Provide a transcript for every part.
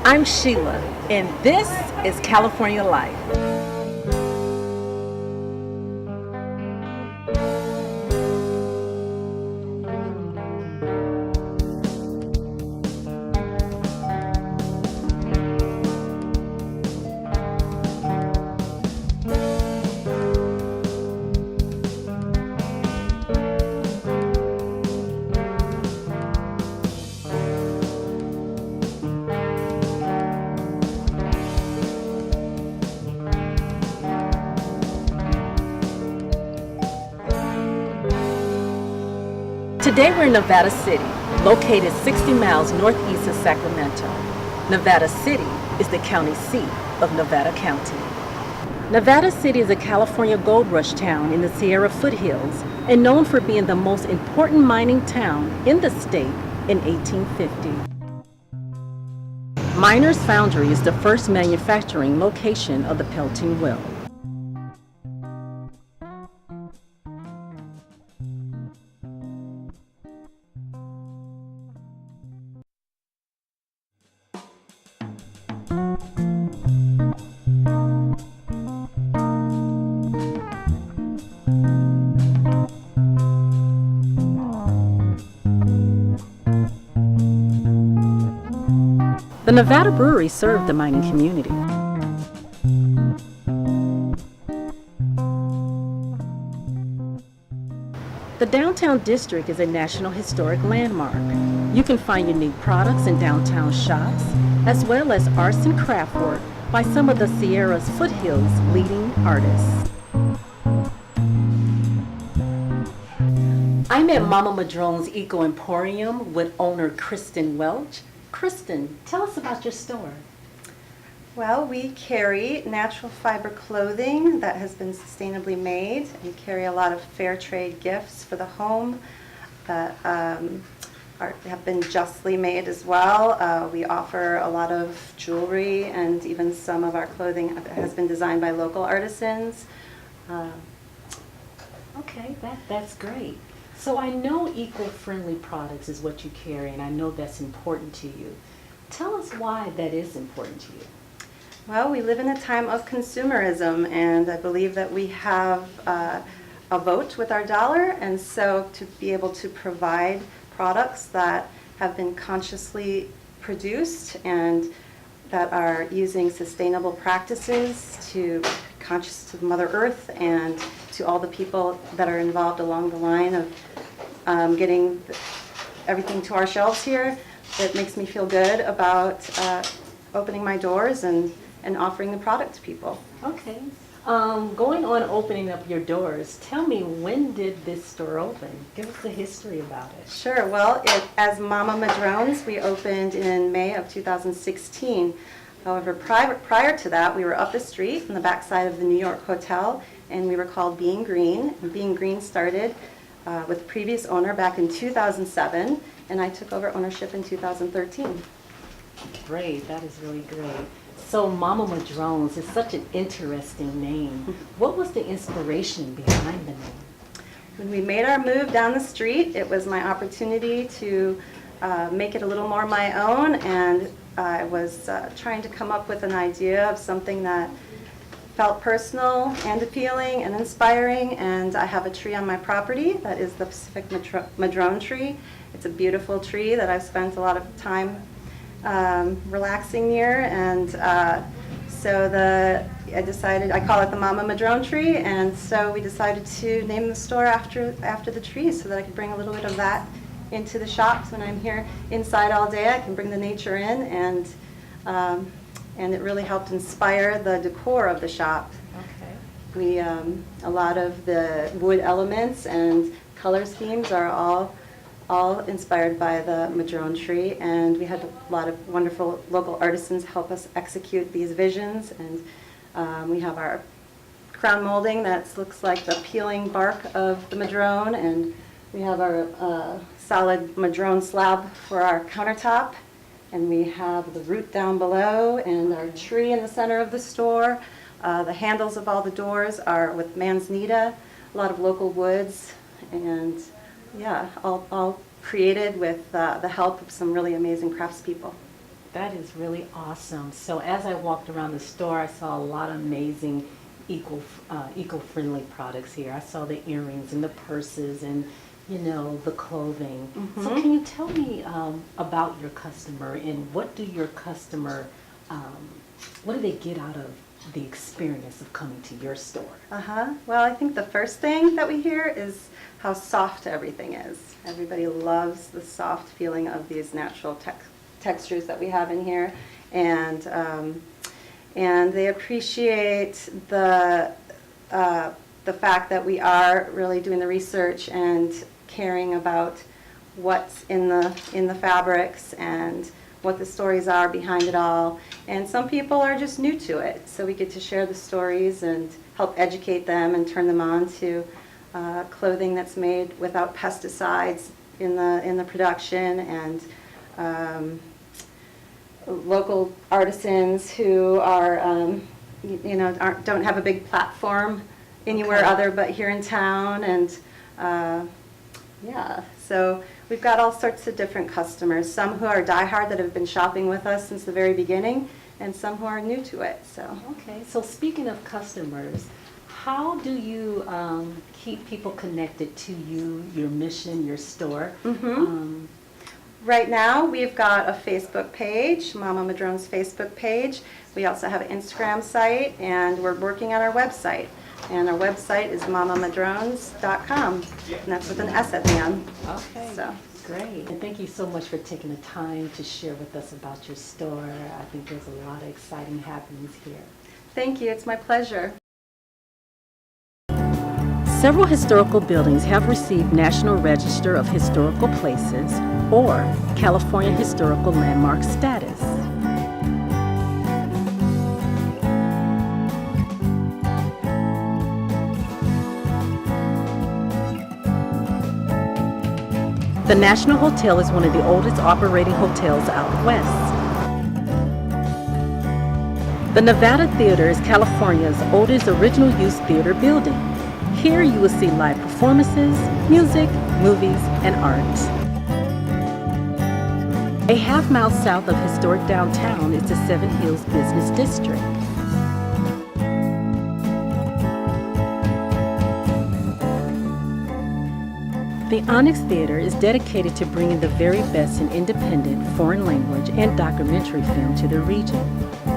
I'm Sheila, and this is California Life. Today we're in Nevada City, located 60 miles northeast of Sacramento. Nevada City is the county seat of Nevada County. Nevada City is a California gold rush town in the Sierra foothills and known for being the most important mining town in the state in 1850. Miners Foundry is the first manufacturing location of the pelting wheel. The Nevada Brewery served the mining community. The downtown district is a National Historic Landmark. You can find unique products in downtown shops, as well as arts and craft work by some of the Sierra's foothills leading artists. I'm at Mama Madrone's eco-emporium with owner Kristen Welch. Kristen, tell us about your store. Well, we carry natural fiber clothing that has been sustainably made. We carry a lot of fair trade gifts for the home that have been justly made as well. We offer a lot of jewelry, and even some of our clothing has been designed by local artisans. Okay, that's great. So I know eco-friendly products is what you carry, and I know that's important to you. Tell us why that is important to you. Well, we live in a time of consumerism, and I believe that we have a vote with our dollar, and so to be able to provide products that have been consciously produced and that are using sustainable practices to conscious to Mother Earth and to all the people that are involved along the line of getting everything to our shelves here. It makes me feel good about opening my doors and offering the product to people. Okay. Going on opening up your doors, tell me, when did this store open? Give us the history about it. Sure. Well, as Mama Madrone's, we opened in May of 2016. However, prior to that, we were up the street on the backside of the New York Hotel, and we were called Being Green. And Being Green started with the previous owner back in 2007, and I took over ownership in 2013. Great. That is really great. So Mama Madrone's is such an interesting name. What was the inspiration behind the name? When we made our move down the street, it was my opportunity to make it a little more my own, and I was trying to come up with an idea of something that felt personal and appealing and inspiring, and I have a tree on my property that is the Pacific Madrone tree. It's a beautiful tree that I've spent a lot of time relaxing near, and so I decided, I call it the Mama Madrone tree, and so we decided to name the store after the tree so that I could bring a little bit of that into the shops. When I'm here inside all day, I can bring the nature in, and it really helped inspire the decor of the shop. Okay. A lot of the wood elements and color schemes are all inspired by the Madrone tree, and we had a lot of wonderful local artisans help us execute these visions, and we have our crown molding that looks like the peeling bark of the Madrone, and we have our solid Madrone slab for our countertop, and we have the root down below and our tree in the center of the store. The handles of all the doors are with manzanita, a lot of local woods, and yeah, all created with the help of some really amazing craftspeople. That is really awesome. So as I walked around the store, I saw a lot of amazing eco-friendly products here. I saw the earrings and the purses and, you know, the clothing. So can you tell me about your customer and what do your customer, what do they get out of the experience of coming to your store? Well, I think the first thing that we hear is how soft everything is. Everybody loves the soft feeling of these natural textures that we have in here, and they appreciate the fact that we are really doing the research and caring about what's in the fabrics and what the stories are behind it all. And some people are just new to it, so we get to share the stories and help educate them and turn them on to clothing that's made without pesticides in the production, and local artisans who are don't have a big platform anywhere other but here in town, and yeah, so we've got all sorts of different customers, some who are diehard that have been shopping with us since the very beginning, and some who are new to it. So okay, so speaking of customers, how do you keep people connected to you, your mission, your store? Right now, we've got a Facebook page, Mama Madrone's Facebook page. We also have an Instagram site, and we're working on our website. And our website is mamamadrones.com, and that's with an S at the end. Okay, So great. And thank you so much for taking the time to share with us about your store. I think there's a lot of exciting happenings here. thank you, it's my pleasure. Several historical buildings have received National Register of Historical Places or California Historical Landmark status. The National Hotel is one of the oldest operating hotels out west. The Nevada Theater is California's oldest original use theater building. Here you will see live performances, music, movies, and art. A half-mile south of historic downtown is the Seven Hills Business District. The Onyx Theater is dedicated to bringing the very best in independent foreign language and documentary film to the region.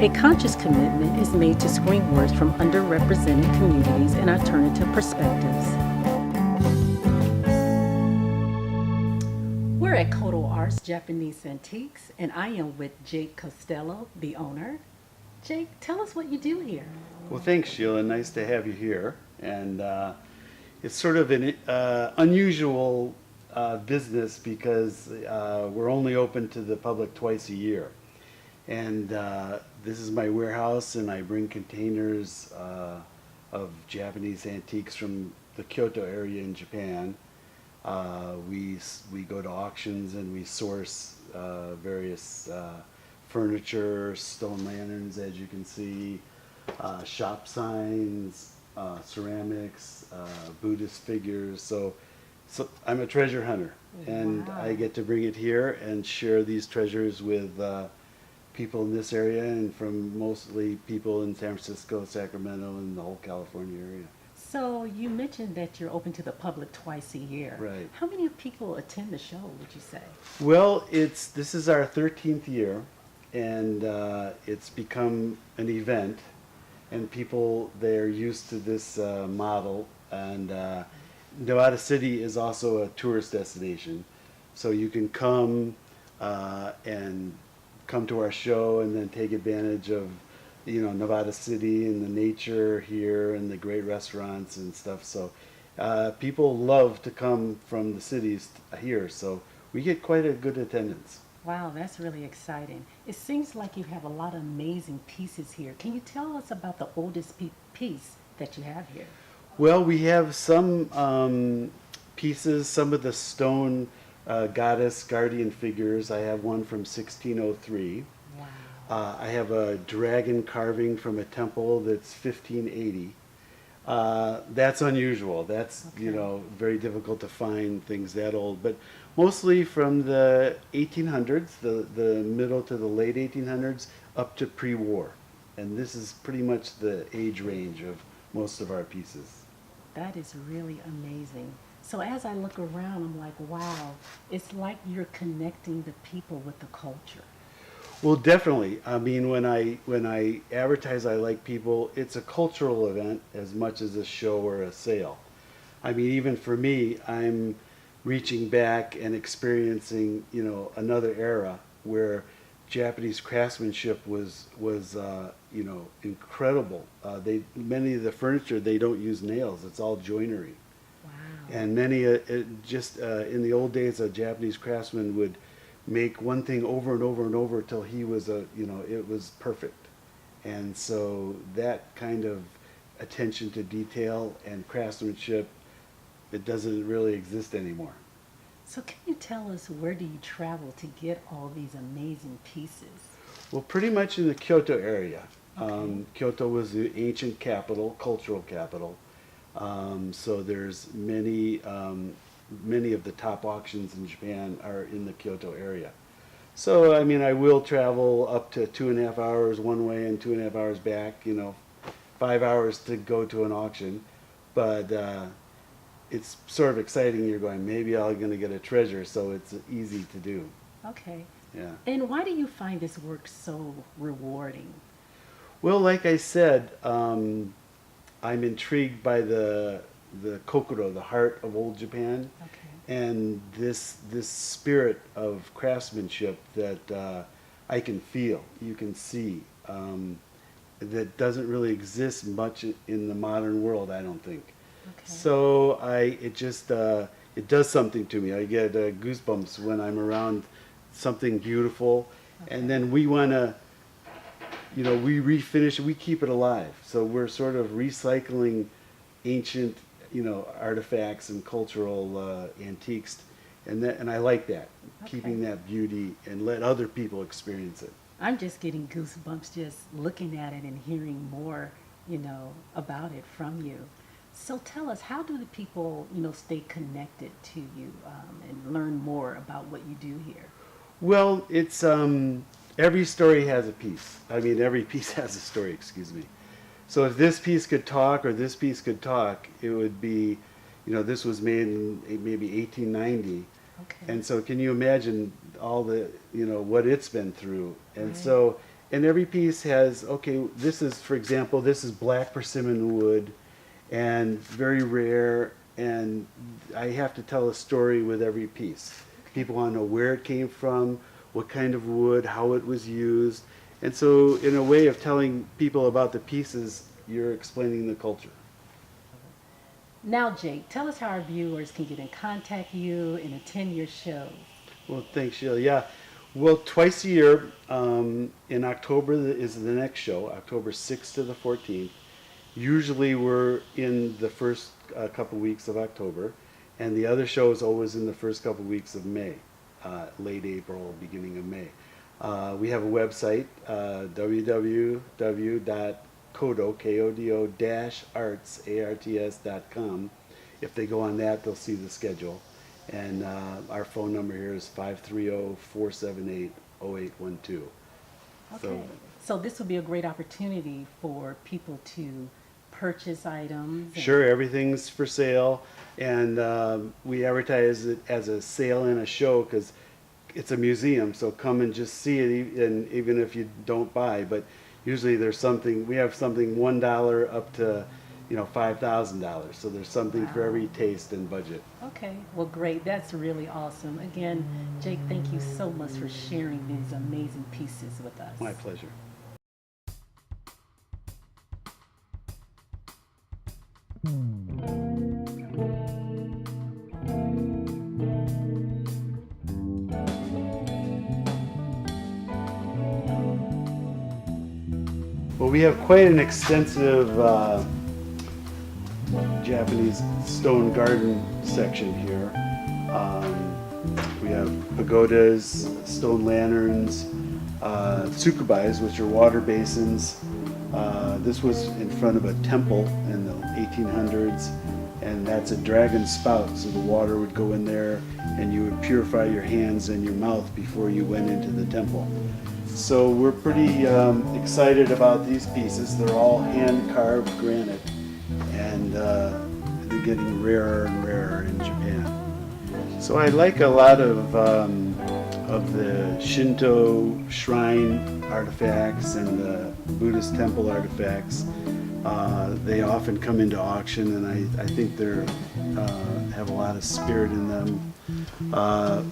A conscious commitment is made to screen works from underrepresented communities and alternative perspectives. We're at Kodo Arts Japanese Antiques, and I am with Jake Costello, the owner. Jake, tell us what you do here. Well, thanks, Sheila. Nice to have you here. And it's sort of an unusual business because we're only open to the public twice a year. And this is my warehouse, and I bring containers of Japanese antiques from the Kyoto area in Japan. We go to auctions and we source various furniture, stone lanterns, as you can see, shop signs, ceramics, Buddhist figures. So I'm a treasure hunter, and I get to bring it here and share these treasures with people in this area, and from mostly people in San Francisco, Sacramento, and the whole California area. So you mentioned that you're open to the public twice a year. Right. How many people attend the show, would you say? Well, this is our 13th year, and it's become an event, and people, they're used to this model, and Nevada City is also a tourist destination, so you can come and come to our show and then take advantage of, you know, Nevada City and the nature here and the great restaurants and stuff. So people love to come from the cities here, so we get quite a good attendance. Wow, that's really exciting. It seems like you have a lot of amazing pieces here. Can you tell us about the oldest piece that you have here? Well, we have some pieces, some of the stone goddess guardian figures. I have one from 1603. Wow. I have a dragon carving from a temple that's 1580. That's unusual. That's, you know, very difficult to find things that old. But mostly from the 1800s, the middle to the late 1800s, up to pre-war. And this is pretty much the age range of most of our pieces. That is really amazing. So as I look around, I'm like, wow, it's like you're connecting the people with the culture. Well, definitely. I mean, when I advertise I Like People, it's a cultural event as much as a show or a sale. I mean, even for me, I'm reaching back and experiencing, you know, another era where Japanese craftsmanship was you know, incredible. Many of the furniture, they don't use nails; it's all joinery. Wow. And many in the old days, a Japanese craftsman would make one thing over and over and over till he was you know, it was perfect. And so that kind of attention to detail and craftsmanship, it doesn't really exist anymore. So can you tell us, where do you travel to get all these amazing pieces? Well, pretty much in the Kyoto area. Okay. Kyoto was the ancient capital, cultural capital. So there's many of the top auctions in Japan are in the Kyoto area. So, I mean, I will travel up to 2.5 hours one way and 2.5 hours back, you know, 5 hours to go to an auction. But it's sort of exciting. You're going, maybe I'm going to get a treasure, so it's easy to do. Okay. Yeah. And why do you find this work so rewarding? Well, like I said, I'm intrigued by the kokoro, the heart of old Japan, Okay. and this spirit of craftsmanship that I can feel, you can see, that doesn't really exist much in the modern world, I don't think. Okay. So it does something to me. I get goosebumps when I'm around something beautiful, and then we want to, you know, we refinish it, we keep it alive. So we're sort of recycling ancient, you know, artifacts and cultural antiques, and I like that, keeping that beauty and let other people experience it. I'm just getting goosebumps just looking at it and hearing more, you know, about it from you. So tell us, how do the people, you know, stay connected to you and learn more about what you do here? Well, it's every story has a piece. I mean, every piece has a story, excuse me. So if this piece could talk or this piece could talk, it would be, you know, this was made in maybe 1890. Okay. And so can you imagine all the, you know, what it's been through? And Right. so, and every piece has, okay, this is, for example, this is black persimmon wood and very rare, and I have to tell a story with every piece. People want to know where it came from, what kind of wood, how it was used. And so in a way of telling people about the pieces, you're explaining the culture. Now, Jake, tell us how our viewers can get in contact with you and attend your shows. Well, thanks, Sheila. Yeah, well, twice a year, in October is the next show, October 6th to the 14th. Usually we're in the first couple weeks of October, and the other show is always in the first couple weeks of May, late April, beginning of May. We have a website, www.kodo-arts.com. If they go on that, they'll see the schedule. And our phone number here is 530-478-0812. Okay. So this would be a great opportunity for people to purchase items. Sure, everything's for sale, and we advertise it as a sale and a show because it's a museum, so come and just see it, and even if you don't buy. But usually there's something, we have something $1 up to, you know, $5,000, so there's something for every taste and budget. Okay, well, great. That's really awesome. Again, Jake, thank you so much for sharing these amazing pieces with us. My pleasure. Well, we have quite an extensive Japanese stone garden section here. We have pagodas, stone lanterns, tsukubais, which are water basins, This was in front of a temple in the 1800s, and that's a dragon spout, so the water would go in there and you would purify your hands and your mouth before you went into the temple. So we're pretty excited about these pieces. They're all hand-carved granite, and they're getting rarer and rarer in Japan. So I like a lot of the Shinto shrine artifacts and the Buddhist temple artifacts. They often come into auction, and I think they're have a lot of spirit in them.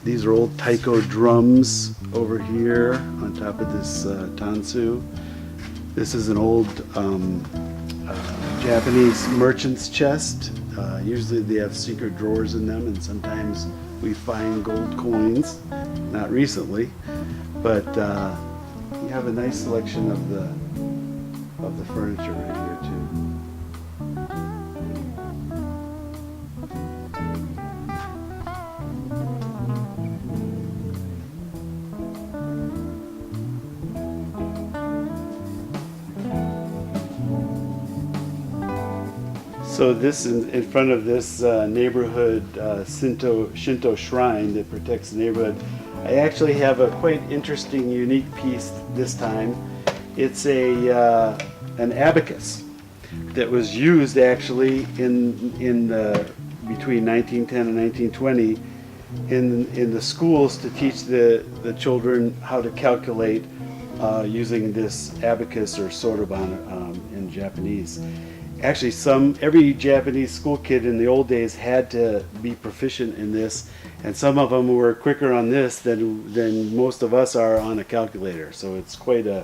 These are old taiko drums over here on top of this tansu. This is an old Japanese merchant's chest. Usually they have secret drawers in them, and sometimes we find gold coins. Not recently, but you have a nice selection of the furniture right here too. So this in front of this neighborhood Shinto shrine that protects the neighborhood, I actually have a quite interesting, unique piece this time. It's an abacus that was used actually in between 1910 and 1920 in the schools to teach the children how to calculate using this abacus or soroban in Japanese. Actually, every Japanese school kid in the old days had to be proficient in this, and some of them were quicker on this than most of us are on a calculator. So it's quite an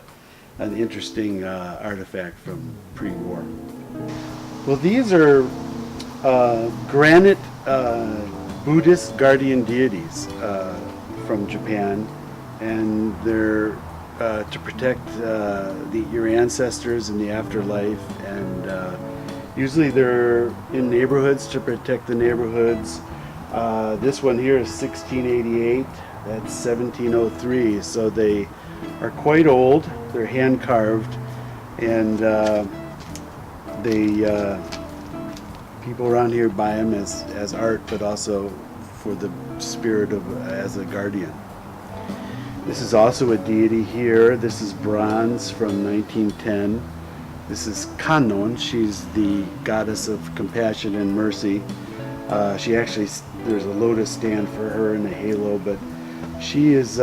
interesting artifact from pre-war. Well, these are granite Buddhist guardian deities from Japan, and they're to protect your ancestors in the afterlife, and usually they're in neighborhoods to protect the neighborhoods. This one here is 1688, that's 1703, so they are quite old. They're hand carved, and people around here buy them as art, but also for the spirit of as a guardian. This is also a deity here. This is bronze from 1910. This is Kannon. She's the goddess of compassion and mercy. There's a lotus stand for her in a halo, but she is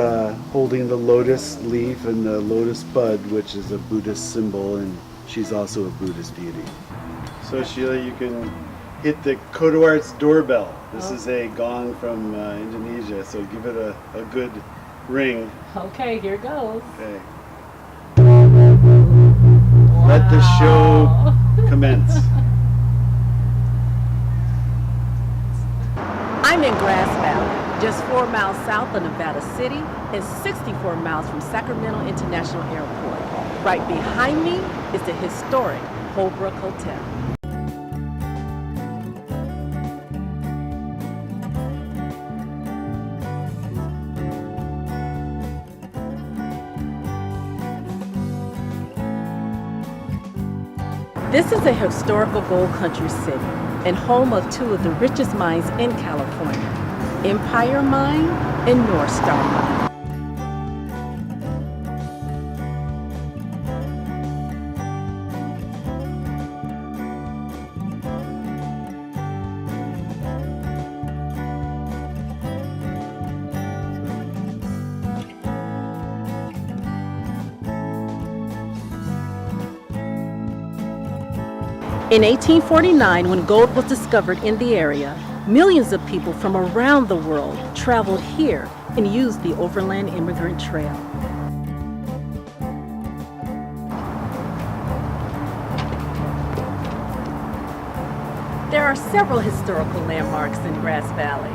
holding the lotus leaf and the lotus bud, which is a Buddhist symbol, and she's also a Buddhist deity. So Sheila, you can hit the Kodo Arts doorbell. This is a gong from Indonesia, so give it a good ring. Okay, here goes. Okay. Let the show commence. I'm in Grass Valley, just 4 miles south of Nevada City and 64 miles from Sacramento International Airport. Right behind me is the historic Holbrook Hotel. This is a historical gold country city and home of two of the richest mines in California, Empire Mine and North Star Mine. In 1849, when gold was discovered in the area, millions of people from around the world traveled here and used the Overland Immigrant Trail. There are several historical landmarks in Grass Valley.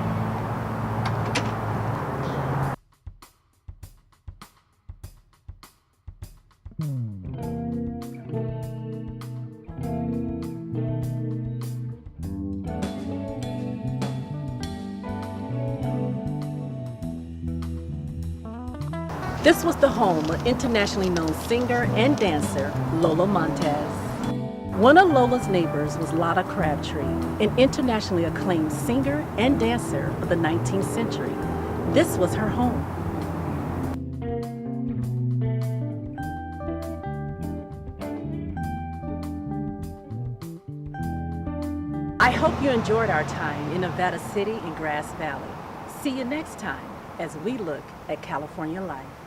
This was the home of internationally known singer and dancer Lola Montez. One of Lola's neighbors was Lotta Crabtree, an internationally acclaimed singer and dancer of the 19th century. This was her home. I hope you enjoyed our time in Nevada City and Grass Valley. See you next time as we look at California life.